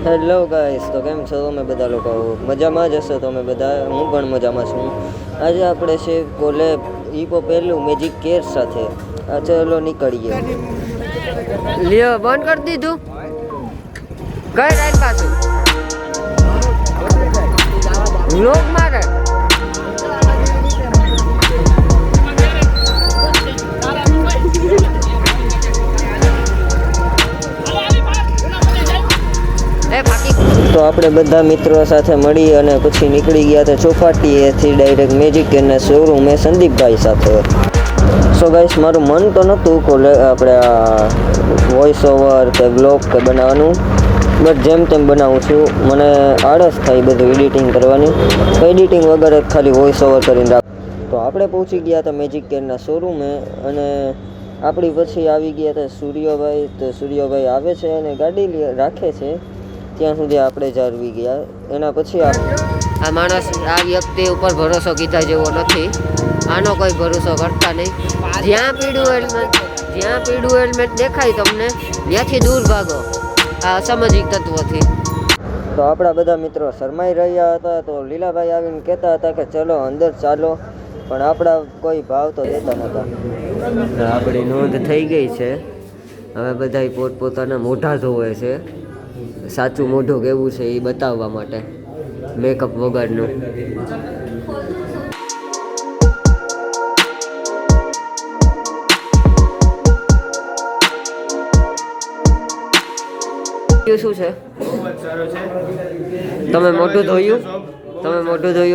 Hello guys, તો કેમ છો તમે બધા લોકો? મજામાં જ હશો તમે બધા, હું પણ મજામાં છું. આજે આપણે છે કોલેબ ઈપો પહેલું મેજિક કેર સાથે. આ ચલો નીકળીએ. લ્યો બંધ કરી દીધું કઈ ટાઈમ પાછું લોક મારે તો આપણે બધા મિત્રો સાથે મળી અને પછી નીકળી ગયા હતા ચોપાટીએથી ડાયરેક્ટ મેજિક કેરના શોરૂમે સંદીપભાઈ સાથે. સો ગાઈસ, મારું મન તો નહોતું આપણે આ વોઇસ ઓવર કે બ્લોગ કે બનાવવાનું, બટ જેમ તેમ બનાવું છું. મને આળસ થાય બધું એડિટિંગ કરવાની, એડિટિંગ વગર જ ખાલી વોઇસ ઓવર કરીને રાખ. તો આપણે પહોંચી ગયા હતા મેજિક કેરના શોરૂમે અને આપણી પછી આવી ગયા હતા સૂર્યભાઈ. તો સૂર્યભાઈ આવે છે અને ગાડી રાખે છે, ત્યાં સુધી આપણે જાળવી ગયા. એના પછી આ માણસ, આ વ્યક્તિ ઉપર ભરોસો કીધા જેવો નથી. આનો કોઈ ભરોસો કરતા નહીં. જ્યાં પીળું હેલ્મેટ દેખાય તમને, ત્યાંથી દૂર ભાગો આ અસામાજિક તત્વોથી. તો આપણા બધા મિત્રો શરમાઈ રહ્યા હતા. તો લીલાભાઈ આવીને કહેતા હતા કે ચલો અંદર ચાલો, પણ આપણા કોઈ ભાવ તો દેતા નહોતા. આપણી નોંધ થઈ ગઈ છે. હવે બધા પોતપોતાના મોઢા ધોવે છે. સાચું મોઢું કેવું છે એ બતાવવા માટે, મેકઅપ વગરનું. શું છે? તમે મોઢું ધોયું?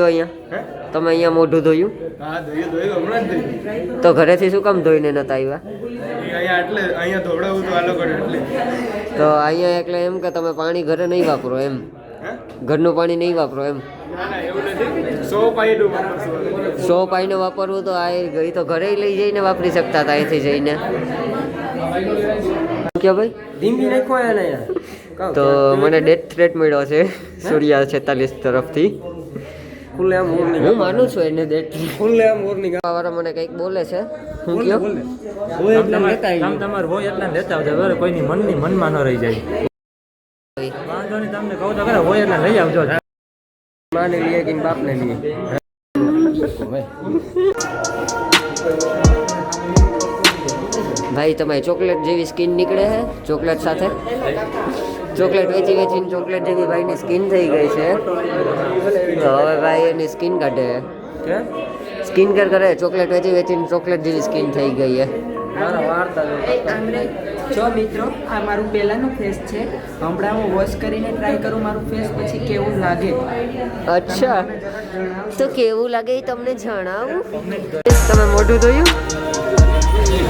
અહીંયા તમે અહીંયા મોઢું ધોયું? તો ઘરેથી શું કામ ધોઈને નતા આવ્યા? તો અહીંયા એટલે એમ કે તમે પાણી ઘરે નહીં વાપરો એમ? ઘરનું પાણી નહીં વાપરો એમ? સો પાઈને વાપરવું તો આ તો ઘરે લઈ જઈને વાપરી શકતા હતા અહીંથી જઈને. કે ભાઈ તો મને ડેથ થ્રેટ મળ્યો છે સૂર્યા 46 તરફથી. હું માનું છું એને ડેથ વાળા મને કંઈક બોલે છે. હું કયો તમારે હોય એટલા લેતા આવજો, કોઈની મનની મનમાં ન રહી જાય. વાંધો નહીં, તમને કહું તો ખરે હોય એટલા લઈ આવજો. માને લઈએ કે બાપને લઈએ. ભાઈ તમારી ચોકલેટ જેવી સ્કિન નીકળે છે. ચોકલેટ સાથે ચોકલેટ વેચીને ચોકલેટ જેવી ભાઈની સ્કિન થઈ ગઈ છે. તો હવે ભાઈ એની સ્કિન કાઢે, સ્કિન કેર કરે. ચોકલેટ વેચીને ચોકલેટ જેવી સ્કિન થઈ ગઈ છે. જો મિત્રો, આ મારું પહેલાંનું ફેસ છે. હમણાં હું વોશ કરીને ટ્રાય કરું મારું ફેસ, પછી કેવું લાગે. અચ્છા, તો કેવું લાગે એ તમને જણાવું. તમે મોઢું ધોયું?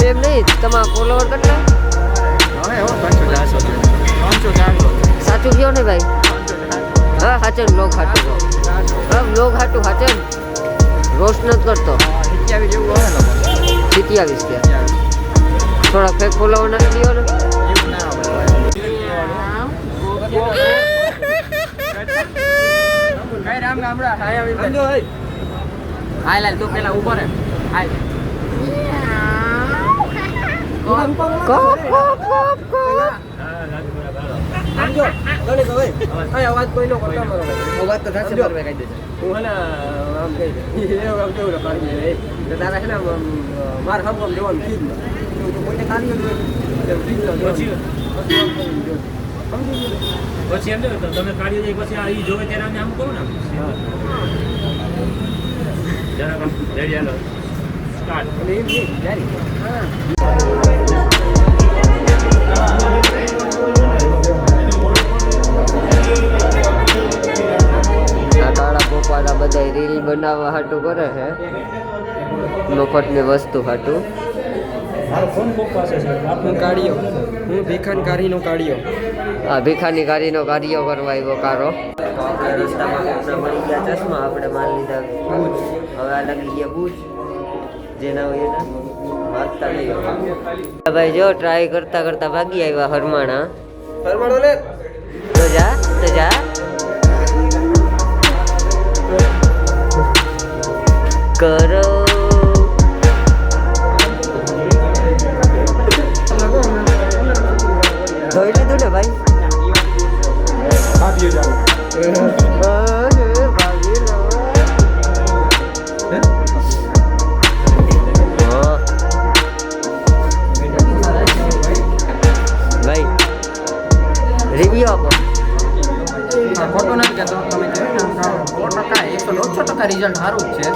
એમ નહીં, તમારા ફોલોવર કેટલા? સાચું કહો ને ભાઈ. હા હાચન, બ્લોગ હાટું કહો. હા બ્લોગ હાટું હાચન, રોસ્ટ નથી કરતો. 27 ત્યાં થોડા ફેક ફોલોવર નાખી દો ને. તું પેલા ઉભો રહે. અવાજ કોઈ નો કરતા અવાજ તો થશે. હું આમ કહી તારા છે ને મારે હમ જવાનું કીધું પછી એમ તમે કાઢી જાય પછી આ જોવે ત્યારે આમ કહું ને કાળા પોપાડા બધા રીલ બનાવવા હાટું કરે છે, મફતની વસ્તુ હાટું. હું ભીખાનકારીનો કાઢ્યો. આ ભીખાની કારીનો કાર્યો કરવા આવ્યો કારો. તો આપણે રસ્તામાં મળી ગયા ચશ્મા, આપણે માલ લીધા બૂજ. હવે આ લાગી ગયા બૂજ, જેના હોય એના વાગતા નહીં. ભાઈ જો ટ્રાય કરતા કરતા ભાગી આવ્યા હરમાણા. તો જા કરો. ધોઈ લીધું ને ભાઈ? રિવ્યુ આપો. ખોટું નથી કહેતો તમે જોયું ને 100% રિઝલ્ટ સારું જ છે.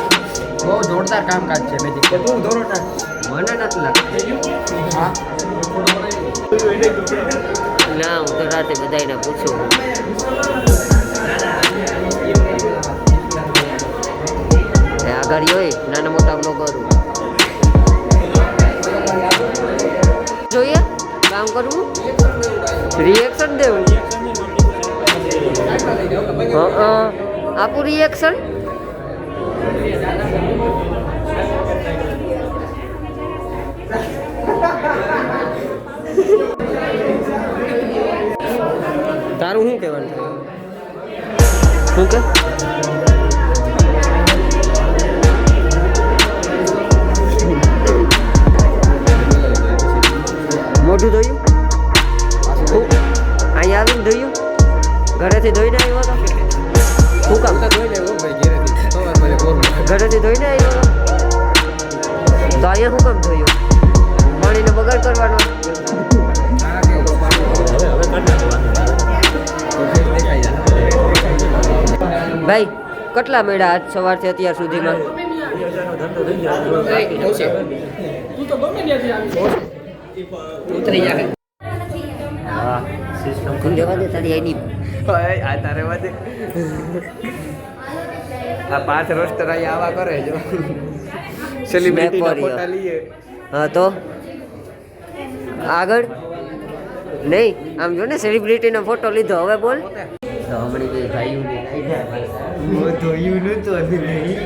બહુ જોરદાર કામકાજ છે મેજિક. તું જોરદાર મને નથી લાગતું. હા ના હું તો રાતે બધાને પૂછું. આગળ હોય નાના મોટા બ્લોગર જોઈએ કામ કરવું, રિએક્શન દેવું. આપું રિએક્શન. તારું શું કહેવાનું છે? શું કે મોઢું ધોયું? અહીંયા આવીને ધોયું? ઘરેથી ધોઈને આવ્યો હતો? શું કામ? ઘરેથી ધોઈને આવ્યો હતો? તો અહીંયા શું કામ ધોયું? પાણીનો બગાડ કરવાનો? ભાઈ કેટલા મેળા આજ સવારથી અત્યાર સુધીમાં? હા સિસ્ટમ રહેવા દે તારી આઈડી. આ તારે વાતે આ 5 રોસ્ટર અહીંયા આવા કરે જો સેલિબ્રિટીના ફોટા લઈએ. હા તો આગળ નહીં આમ જો ને સેલિબ્રિટીનો ફોટો લીધો. હવે બોલ. તો હમણાં બે ભાઈઓને ધોયું નહોતું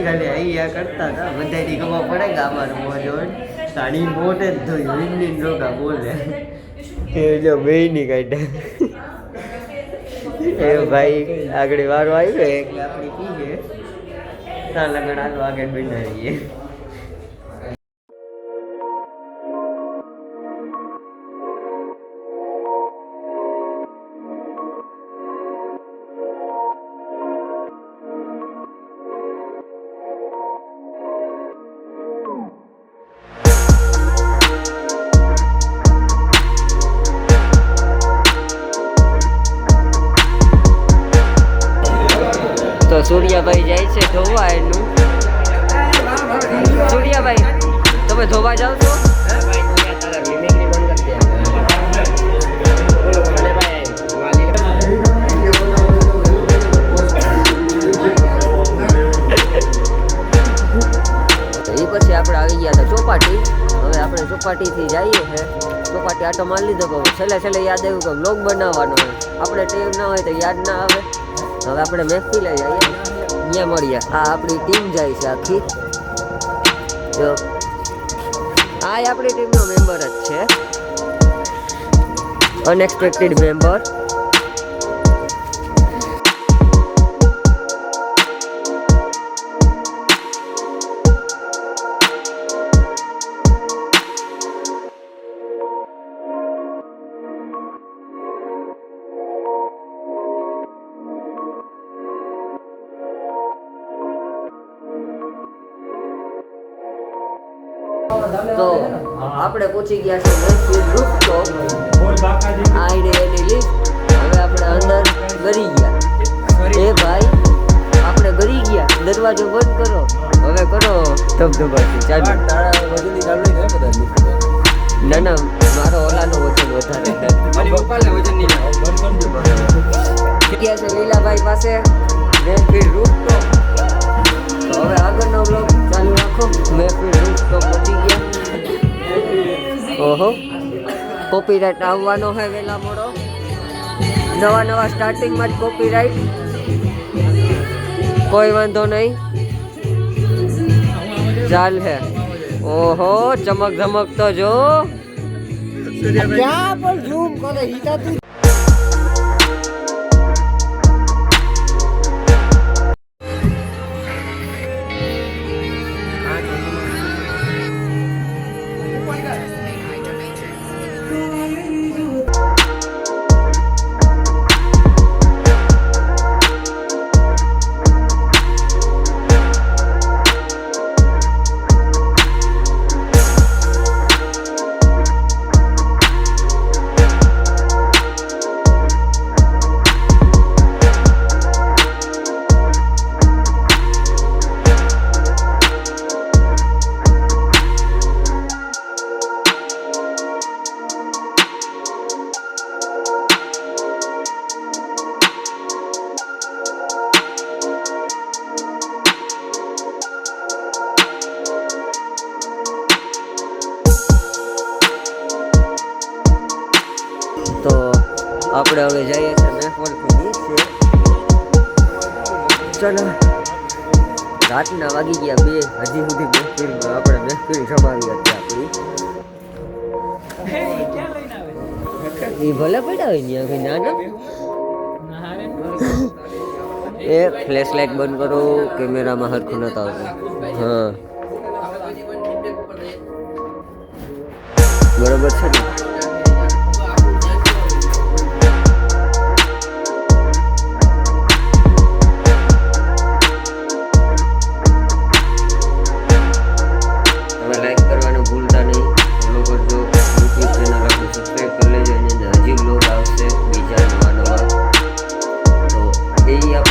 ખાલી અહીંયા કરતા હતા. બધાની ખબર પડે કે અમારું મોજોન સાડી મોટે જ ધોયું. ઇન્ડિયન રોગા બોલે એ જો બે ની કાઢ્યા. એ ભાઈ આગળ વારો આવ્યો એટલે આપણી પીએ ત્યાં લગન આલો આગળ બનાવીએ. તો સૂર્યાભાઈ જાય છે ધોવા એનું. સૂર્યાભાઈ તમે ધોવા જાઓ છો? એ પછી આપણે આવી ગયા હતા ચોપાટી. હવે આપણે ચોપાટીથી જઈએ છે. ચોપાટી આટો મારી લીધો કહું છેલ્લે યાદ આવ્યું કે બ્લોગ બનાવવાનો હોય. આપણે ટેવ ના હોય તો યાદ ના આવે. હવે આપણે મહેફિલ લઈ જઈએ અહીંયા મળીએ. આ આપણી ટીમ જાય છે આખી. જો આ આપણી ટીમનો મેમ્બર જ છે, અનએક્સપેક્ટેડ મેમ્બર. તો આપણે પહોંચી ગયા છે મહેફિલ રૂફટોપ. આઈડી એની લિફ્ટ. હવે આપણે અંદર ગરી ગયા. એ ભાઈ આપણે ગરી ગયા. દરવાજો બંધ કરો. હવે કરો ધબધબાટી ચાલુ. ના ના મારો ઓલાનો વજન વધારે. ગયા છે લીલાભાઈ પાસે મહેફિલ રૂફટોપ. તો હવે આગળનો બ્લોગ ચાલુ રાખો. મહેફિલ રૂફટોપ પહોંચી ગયા. ઓહો કોપીરાઇટ આવવાનો હોય વહેલા મોડો. નવા સ્ટાર્ટિંગમાં જ કોપીરાઇટ. કોઈ વાંધો નહીં ચાલ હે. ઓહો ચમક ધમક તો જો ક્યાં પણ ઝૂમ કરે હિતાતું. આપણે હવે જઈએ છીએ મહેફલથી નીચે. ચાલો રાતના વાગી ગયા 2, હજી સુધી મહેફિલમાં આપણે મહેફિલ જમાવી હતી આપણી. એ ભલે પડ્યા હોય ને કઈ નાના. એ ફ્લેશ લાઇટ બંધ કરો, કેમેરામાં હરખું નતા આવતું. હા બરોબર છે ને. તમે લાઈક કરવાનું ભૂલતા નહીં. ફોલો કરજો. યુટ્યુબ ચેનલ આપણું સબસ્ક્રાઈબ કરી લેજો. અને હજી બ્લોગ આવશે બીજા નવા તો એ આપણે